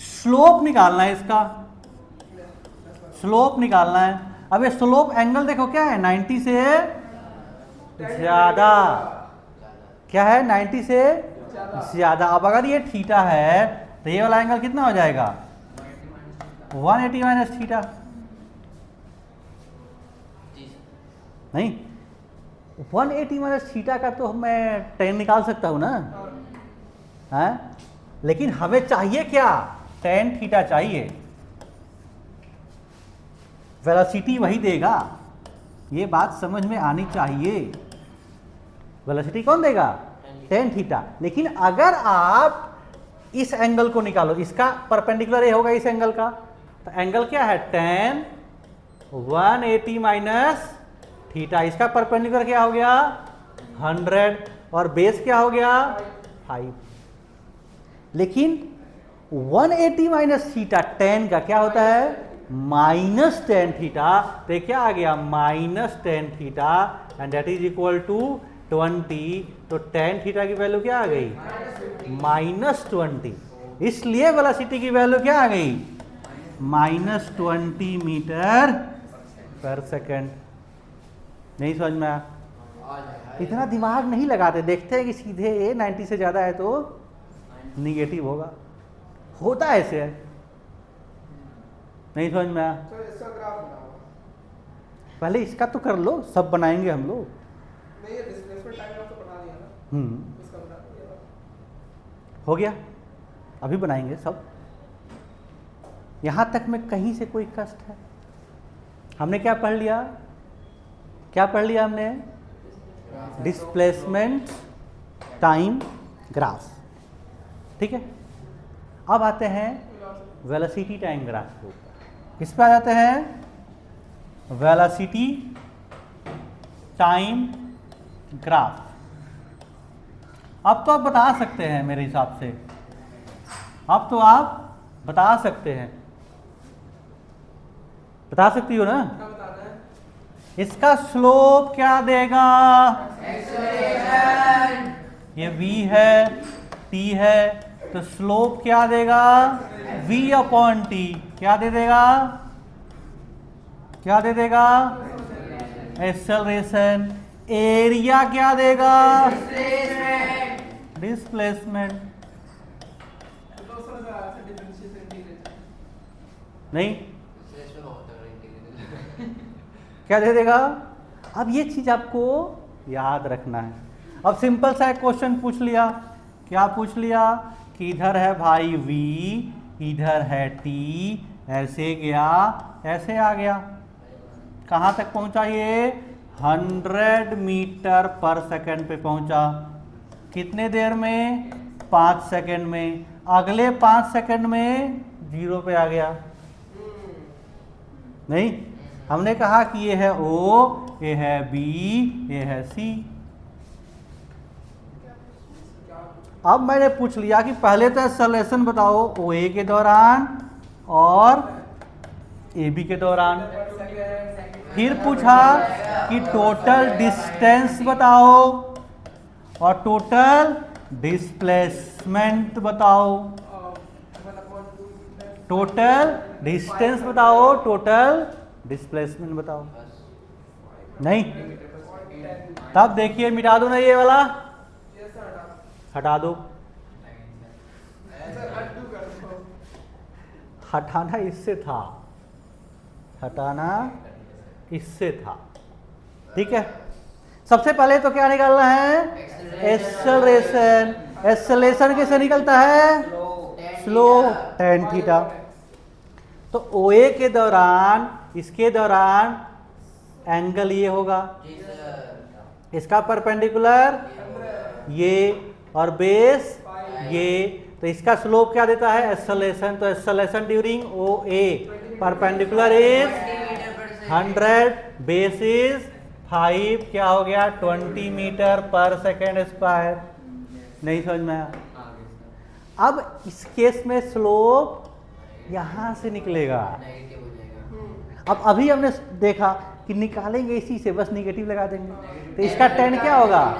स्लोप निकालना है, इसका स्लोप निकालना है। अब ये स्लोप एंगल देखो क्या है, 90 से ज्यादा, क्या है 90 से ज्यादा। अब अगर ये थीटा है तो ये वाला एंगल कितना हो जाएगा, 180 माइनस थीटा। नहीं, 180 माइनस थीटा का तो मैं tan निकाल सकता हूं ना, हैं? लेकिन हमें चाहिए क्या, tan थीटा चाहिए। वेलोसिटी वही देगा, ये बात समझ में आनी चाहिए। वेलोसिटी कौन देगा, tan थीटा। लेकिन अगर आप इस एंगल को निकालो, इसका परपेंडिकुलर ये होगा इस एंगल का, तो एंगल क्या है, tan 180 माइनस थीटा। इसका परपेंडिकुलर क्या हो गया, 100, और बेस क्या हो गया, 5। लेकिन 180 माइनस थीटा tan का क्या होता है, माइनस tan थीटा। तो क्या आ गया, minus tan theta, and that is equal to 20। तो tan थीटा की वैल्यू क्या आ गई, -20। इसलिए वेलोसिटी की वैल्यू क्या आ गई, -20 मीटर पर सेकेंड। नहीं समझ में आया? इतना दिमाग नहीं लगाते, देखते हैं कि सीधे 90 से ज़्यादा है तो निगेटिव होगा, होता है ऐसे है। नहीं समझ में आया? सर इसका ग्राफ बनाओ। पहले इसका तो कर लो, सब बनाएंगे हम लोग। नहीं, ये डिस्प्लेसमेंट टाइम ग्राफ तो बना दिया ना, इसका बता दिया। हो गया, अभी बनाएंगे सब। यहाँ तक में कहीं से कोई कष्ट है? हमने क्या पढ़ लिया, क्या पढ़ लिया हमने, डिस्प्लेसमेंट टाइम ग्राफ, ठीक है? अब आते हैं वेलोसिटी टाइम ग्राफ के ऊपर। किस पे आ जाते हैं, वेलोसिटी टाइम ग्राफ। अब तो आप बता सकते हैं मेरे हिसाब से, अब तो आप बता सकते हैं, बता सकती हो ना? क्या बताना है? इसका स्लोप क्या देगा, ये v है, t है, तो स्लोप क्या देगा, v/t। क्या दे देगा, क्या दे देगा, एक्सेलरेशन। एरिया क्या देगा, डिस्प्लेसमेंट। तो सर ऐसे डिफरेंशिएशन इंटीग्रेशन नहीं, क्या दे देगा? अब ये चीज आपको याद रखना है। अब सिंपल सा एक क्वेश्चन पूछ लिया, क्या पूछ लिया कि इधर है भाई v, इधर है t, ऐसे गया, ऐसे आ गया, कहाँ तक पहुंचा ये, 100 मीटर पर सेकंड पे पहुंचा। कितने देर में, 5 सेकंड में। अगले 5 सेकंड में 0 पे आ गया। नहीं, हमने कहा कि ये है O, ये है B, ये है C। अब मैंने पूछ लिया कि पहले तो एक्सेलरेशन बताओ OA के दौरान और AB के दौरान। फिर पूछा कि टोटल डिस्टेंस बताओ और टोटल डिस्प्लेसमेंट बताओ। टोटल डिस्टेंस बताओ, टोटल डिस्प्लेसमेंट बताओ। नहीं, तब देखिए मिटा दो ना ये वाला, हटा दो। हटाना इससे था, हटाना इससे था। ठीक है, सबसे पहले तो क्या निकालना है? एक्सेलरेशन। एक्सेलरेशन कैसे निकलता है? Slow tan theta. तो OA के दौरान, इसके दौरान एंगल ये होगा, इसका परपेंडिकुलर ये, और बेस ये। तो इसका स्लोप क्या देता है? एक्सेलरेशन। तो acceleration during OA perpendicular is 100, base is 5, क्या हो गया? 20 मीटर पर सेकेंड स्क्वायर। नहीं समझ में आया? अब इस केस में स्लोप यहां से निकलेगा। नेगेटिव हो जाएगा। अब अभी हमने देखा कि निकालेंगे इसी से, बस निगेटिव लगा देंगे। तो इसका tan क्या होगा?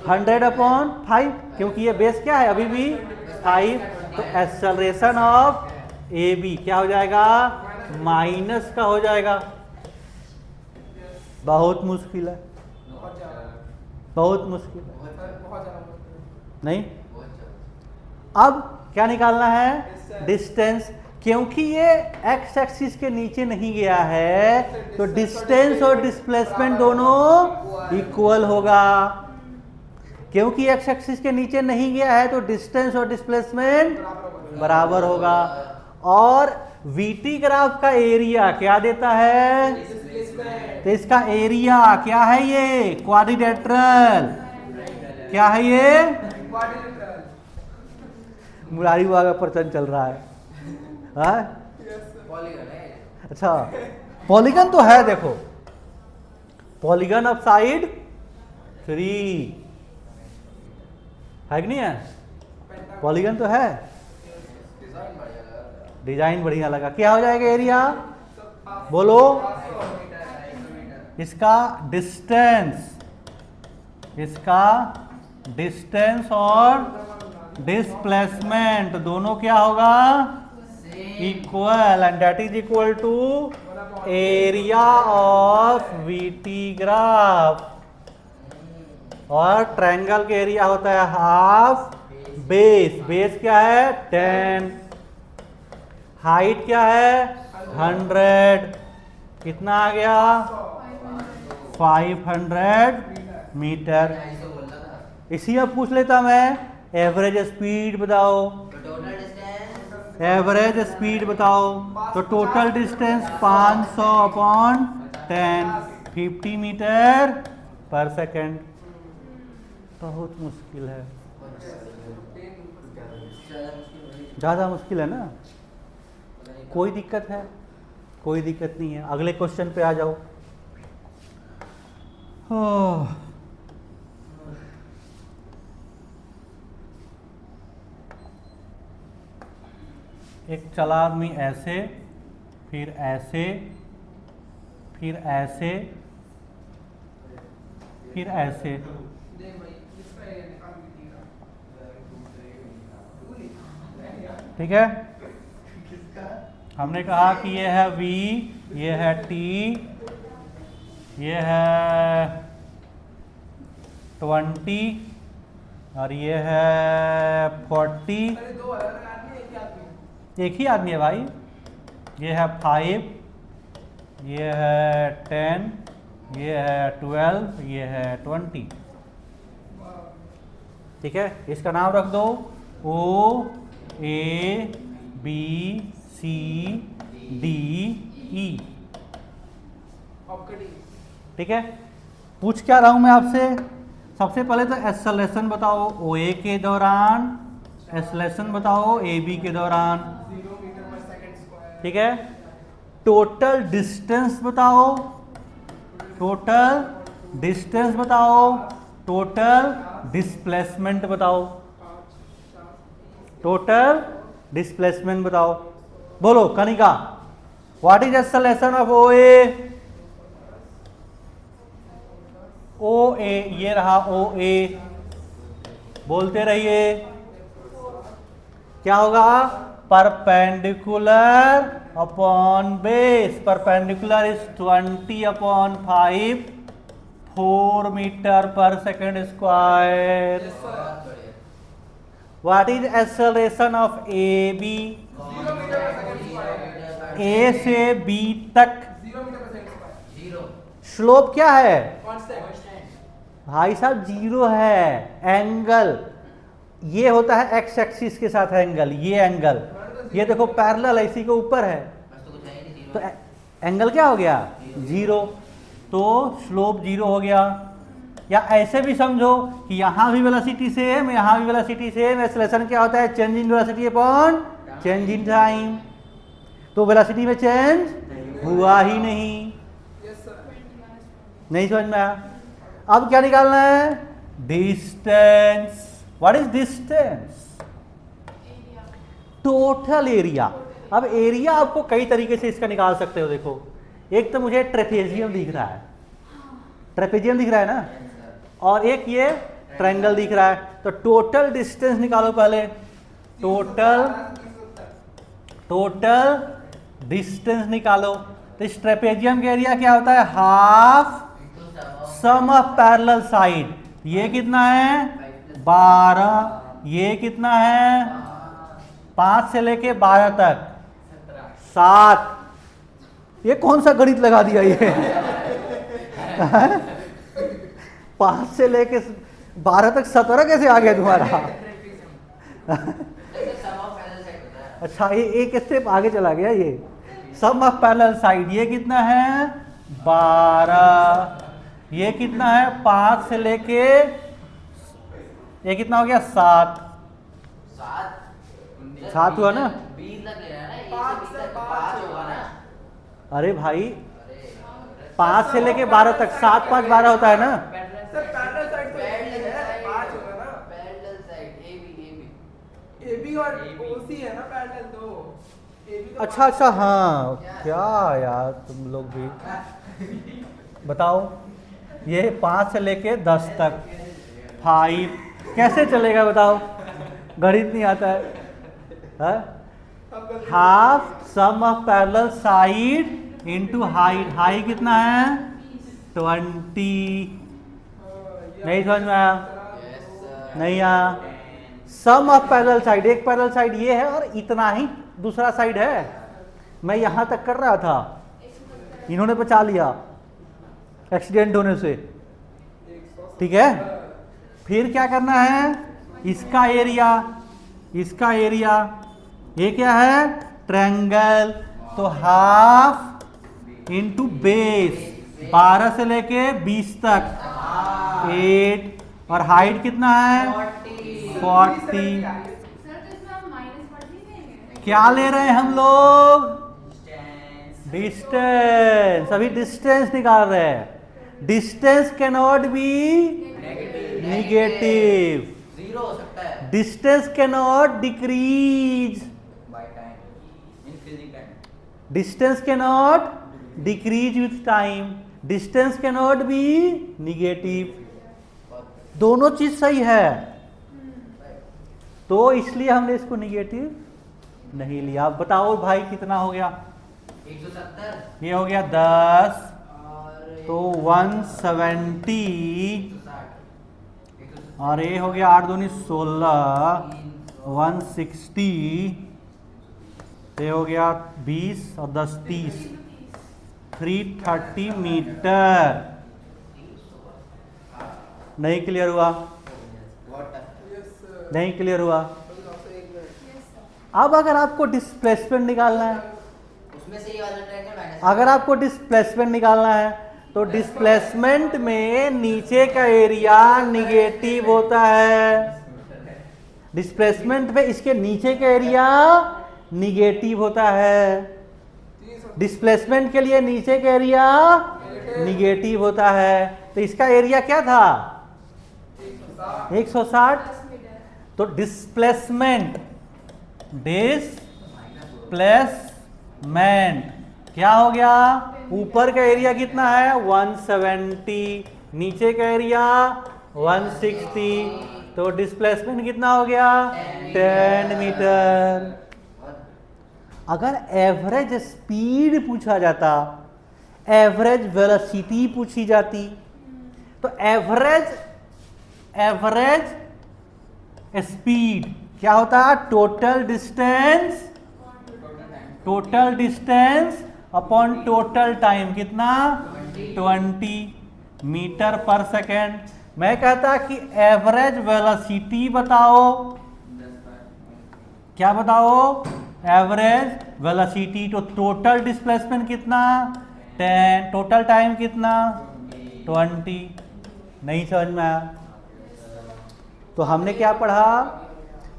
100/5, क्योंकि ये बेस क्या है? अभी भी 5। तो एक्सेलरेशन ऑफ AB क्या हो जाएगा? माइनस का हो जाएगा। बहुत मुश्किल है, बहुत ज़्यादा, बहुत मुश्किल है। बहुत ज़्यादा मुश्किल नहीं, बहुत ज़्यादा। अब क्या निकालना है? डिस्टेंस। क्योंकि ये एक्स एक्सिस के नीचे नहीं गया है, तो डिस्टेंस और डिस्प्लेसमेंट दोनों इक्वल होगा। क्योंकि एक्स एक्सिस के नीचे नहीं गया है, तो डिस्टेंस और डिस्प्लेसमेंट बराबर होगा। और VT ग्राफ का एरिया क्या देता है? डिस्प्लेसमेंट, तो इसका एरिया क्या है? ये क्वाड्रिलेटरल। क्या है ये? क्वाड्रिलेटरल। मुरारी बाबा का प्रवचन चल रहा है। हाँ? पॉलीगन है। अच्छा, पॉलीगन तो है, देखो पॉलीगन ऑफ साइड 3 है कि नहीं है? पॉलीगन तो है। डिजाइन बढ़िया लगा। डिजाइन बढ़िया लगा। क्या हो जाएगा एरिया? बोलो। इसका डिस्टेंस, इसका डिस्टेंस और डिस्प्लेसमेंट दोनों क्या होगा? Equal, and that is equal to area of VT graph. और ट्रायंगल का एरिया होता है हाफ बेस। बेस क्या है? 10। हाइट क्या है? 100। कितना आ गया? 500 मीटर। ऐसे बोलता था। इसी में पूछ लेता मैं, एवरेज स्पीड बताओ। तो टोटल डिस्टेंस एवरेज स्पीड बताओ। तो total distance 500/10, 50 metre per second. बहुत मुश्किल है, ज़्यादा मुश्किल है ना? कोई दिक्कत है? कोई दिक्कत नहीं है। अगले क्वेश्चन पे आ जाओ। एक चला आदमी ऐसे, फिर ऐसे, फिर ऐसे, फिर ऐसे। देख भाई, इसका एरिया निकाल दीजिएगा। ठीक है, हमने कहा कि ये है V, ये है T, ये है 20 और ये है 40। अरे दो अलग अलग आदमी, एक ही आदमी। एक ही आदमी है भाई। ये है 5, ये है 10, ये है 12, ये है 20। ठीक है, इसका नाम रख दो O A B C D E। Optic. ठीक है, पूछ क्या रहा हूं मैं आपसे? सबसे पहले तो एक्सेलरेशन बताओ OA के दौरान, एक्सेलरेशन बताओ AB के दौरान। 0 मीटर पर सेकंड स्क्वायर। ठीक है, टोटल डिस्टेंस बताओ, टोटल डिस्टेंस बताओ, टोटल डिस्प्लेसमेंट बताओ, टोटल डिस्प्लेसमेंट बताओ। बोलो Kanika, what is acceleration of OA? OA, ये रहा OA। बोलते रहिए, क्या होगा? Perpendicular upon base. Perpendicular is 20/5, 4 metre per second square. What is acceleration of AB? 0 metre per second square. A से बी तक 0 metre per second square. Zero slope क्या है कांस्टेंट। भाई साहब? जीरो है। एंगल ये होता है एक्स एक्सिस के साथ एंगल, ये एंगल ये देखो पैरेलल इसी के ऊपर है, बस तो कुछ है ही नहीं, तो जीरो एंगल क्या हो गया? जीरो। तो स्लोप जीरो हो गया। या ऐसे भी समझो कि यहाँ भी वेलोसिटी सेम, यहाँ भी वेलोसिटी सेम, एक्सेलरेशन क्या होता है? Change in velocity upon change in time. तो वेलोसिटी में चेंज हुआ ही नहीं। Yes sir. नहीं समझ में आया? अब क्या निकालना है? Distance. What is distance? Area. Total area. अब एरिया आपको कई तरीके से इसका निकाल सकते हो। देखो, एक तो मुझे ट्रेपेजियम दिख रहा है, ट्रेपेजियम दिख रहा है ना, और एक ये ट्रायंगल दिख रहा है। तो टोटल डिस्टेंस निकालो पहले। टोटल डिस्टेंस निकालो। तो इस ट्रेपेजियम का एरिया क्या होता है? Half sum of parallel side. ये कितना है? 12। ये कितना है? 5 से लेके 12 तक 7। ये कौन सा गणित लगा दिया ये? 5 से लेके 12 तक 17 कैसे आ गया तुम्हारा? अच्छा, ये एक स्टेप आगे चला गया। ये सम ऑफ पैरेलल साइड ये कितना है? 12। ये कितना है? 5 से लेके ये कितना हो गया? 7। 7 हुआ ना? 20 लग गया ना, ये पाँच से से 20 तक पाँच 5 होगा ना। अरे भाई, अरे 5 से लेके 12 तक 7 5 12 होता है ना? सर पैरेलल साइड तो यही है, 5 होगा ना। पैरेलल साइड AB AB और OC है ना पैरेलल, तो AB तो अच्छा अच्छा, हाँ क्या यार तुम लोग भी बताओ। ये 5 से लेके 10 तक 5 कैसे चलेगा बताओ? गणित नहीं आता है, हाँ? अब गलती- half sum of parallel side into height. Height कितना है? 20। नहीं समझ में आया? नहीं आया? सम ऑफ पैरेलल साइड, एक पैरेलल साइड ये है और इतना ही दूसरा साइड है। मैं यहां तक कर रहा था, इन्होंने बचा लिया एक्सीडेंट होने से। ठीक है, फिर क्या करना है? इसका एरिया, इसका एरिया ये क्या है? ट्रायंगल। तो हाफ इंटू बेस 12 से लेके 20 तक 8, और हाइट कितना है? 40। सर तो इसमें आप -40 देंगे? क्या ले रहे हैं हम लोग? डिस्टेंस। अभी डिस्टेंस निकाल रहे हैं। Distance can not be negative. Zero हो सकता है distance can not decrease. By time increasing time. Distance can not decrease with time. Distance can not be negative. दोनों चीज सही है, तो इसलिए हमने इसको निगेटिव नहीं लिया। अब बताओ भाई कितना हो गया? 170 ये हो गया 10, और तो 170, 160 और ये हो गया 8 दूनी 16, 160, ये हो गया 20 और 10 30, 330 मीटर। नहीं क्लियर हुआ? Yes sir. नहीं क्लियर हुआ? एक मिनट। Yes sir. अब अगर आपको डिस्प्लेसमेंट निकालना है, उसमें से ये वाला ट्रायंगल माइनस अगर आपको डिस्प्लेसमेंट निकालना है, तो डिस्प्लेसमेंट में नीचे का एरिया निगेटिव होता है। डिस्प्लेसमेंट में इसके नीचे का एरिया निगेटिव होता है। 300 डिस्प्लेसमेंट के लिए नीचे का एरिया निगेटिव होता है। तो इसका एरिया क्या था? 160। 10 मीटर। तो डिस्प्लेसमेंट, डिस्प्लेसमेंट क्या हो गया? ऊपर का एरिया कितना है? 170, नीचे का एरिया 160, तो डिस्प्लेसमेंट कितना हो गया? 10 मीटर। अगर एवरेज स्पीड पूछा जाता, एवरेज वेलोसिटी पूछी जाती, तो एवरेज स्पीड क्या होता है? Total distance total distance upon total time कितना 20 मीटर पर सेकेंड। मैं कहता कि एवरेज वेलोसिटी बताओ, क्या बताओ एवरेज वेलोसिटी। तो टोटल डिस्प्लेसमेंट कितना 10, टोटल टाइम कितना 20। नहीं समझ में आया? तो हमने क्या पढ़ा,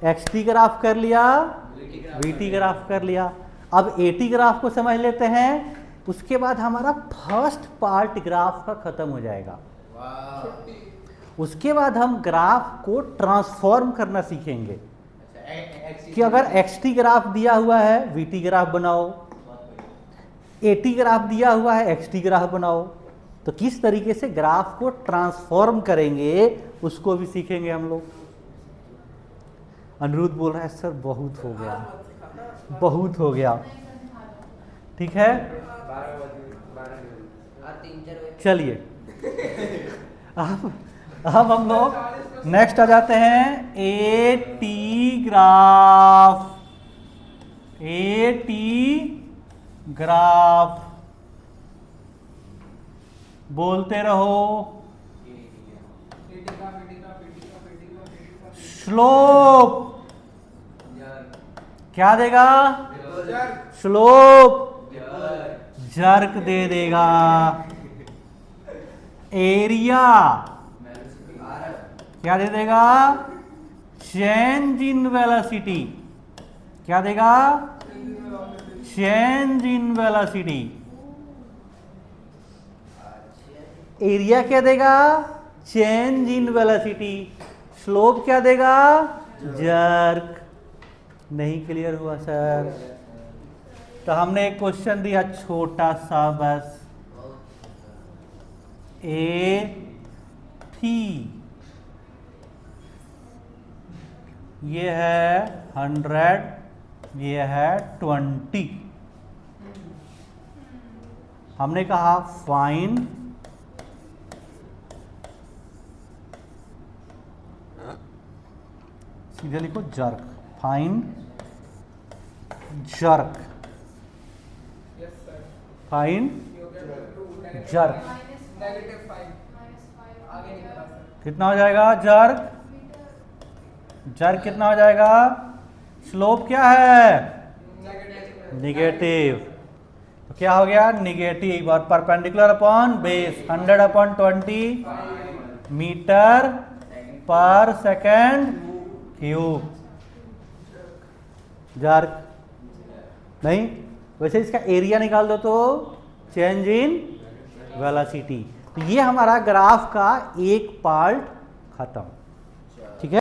xt ग्राफ कर लिया, vt ग्राफ कर लिया। अब at ग्राफ को समझ लेते हैं, उसके बाद हमारा फर्स्ट पार्ट ग्राफ का खत्म हो जाएगा। उसके बाद हम ग्राफ को ट्रांसफॉर्म करना सीखेंगे कि अगर xt ग्राफ दिया हुआ है vt ग्राफ बनाओ, at ग्राफ दिया हुआ है xt ग्राफ बनाओ। तो किस तरीके से ग्राफ को ट्रांसफॉर्म करेंगे उसको भी सीखेंगे हम लोग। अनिरुद्ध बोल रहा है सर बहुत हो गया, बहुत हो गया। ठीक है, 12 बजे और 3-4 बजे चलिए अब हम लोग नेक्स्ट आ जाते हैं एटी ग्राफ। एटी ग्राफ बोलते रहो। स्लोप क्या देगा, स्लोप जर्क दे देगा। एरिया क्या दे देगा, चेंज इन वेलोसिटी। क्या देगा, चेंज इन वेलोसिटी। एरिया क्या देगा, चेंज इन वेलोसिटी। स्लोप क्या देगा, जर्क। नहीं क्लियर हुआ सर? तो हमने एक क्वेश्चन दिया छोटा सा बस, ए थी ये है 100, ये है 20। हमने कहा फाइंड सीधे लिखो jerk, find jerk, Yes, sir. Find You get to jerk. -5 -5 आगे नहीं बता सर। कितना हो जाएगा जर्क, जर्क कितना हो जाएगा। स्लोप क्या है, नेगेटिव निगेटिव। तो क्या हो गया, निगेटिव। और perpendicular upon base 100/20 metre per second cube. Jerk नहीं, वैसे इसका एरिया निकाल दो तो चेंज इन वेलोसिटी। तो ये हमारा ग्राफ का एक पार्ट खत्म। ठीक है।